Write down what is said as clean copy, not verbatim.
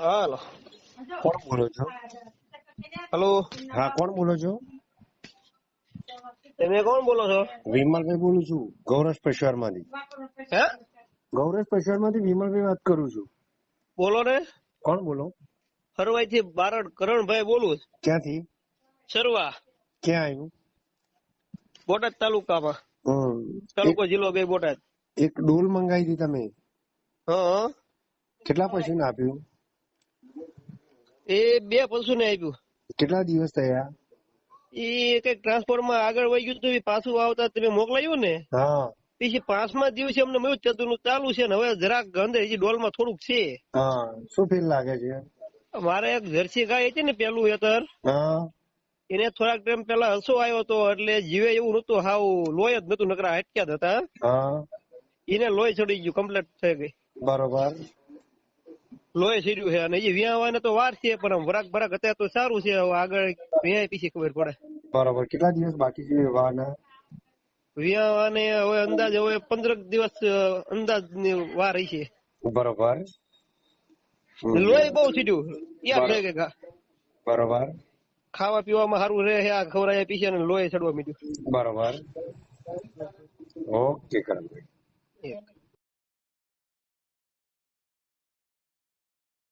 હાલો. કોણ બોલો છો? હલો. હા, કોણ બોલો છો? તમે કોણ બોલો છો? વિમલભાઈ બોલું છું, ગૌરવ પેશવાર માંથી. હે? ગૌરવ પેશવાર માંથી વિમલભાઈ વાત કરું છું. બોલો ને. કોણ બોલો? હરવાઈ થી બારડ કરણભાઈ બોલું. ક્યાંથી? સરવા. ક્યાં આવ્યું? બોટાદ તાલુકામાં. એક તાલુકો જિલ્લો બે બોટાદ. એક ડોલ મંગાવી હતી તમે, હા. કેટલા પૈસા આપ્યું? એ 2 પશુ ને આપ્યું. કેટલા દિવસ થયા? એ કઈક ટ્રાન્સફોર માં આગળ વહી ગયું હતું, પાછું આવતા તમે મોકલાયું ને. હા પછી 5મા દિવસે અમને મળ્યું ચતુર ચાલુ છે ને હવે જરાક ગંધ હજી ડોલમાં થોડુંક છે. હા, શું ફીલ લાગે છે? મારે એક જર્સી ગાય હતી ને પેલું હેતર, હા એને થોડાક ટાઈમ પેલા હસો આવ્યો હતો, એટલે જીવે એવું નતું, હાવ લોહી જ નતું, નકરા હાટક્યા જ હતા. હા એને લોહી ચડી ગયું, કમ્પ્લીટ થઈ ગઈ. બરોબર. લોહી ચડ્યું છે અને એ વ્યાવાને તો વાર છે, પણ આમ વરાક બરાક અત્યારે તો સારું છે. હવે આગળ વ્યાય પછી ખબર પડે. બરોબર, કેટલા દિવસ બાકી છે વિવાહના? વ્યાવાને હવે અંદાજ હવે 15 દિવસ અંદાજ ની વાર છે. બરોબર. લોહી બહુ ચડ્યું, યાદ થઈ ગઈ. બરોબર. ખાવા પીવામાં સારું રહે, આ ખવરાયા પીછે લોહી ચડવા માંડ્યું. બરોબર. ઓકે કરણભાઈ.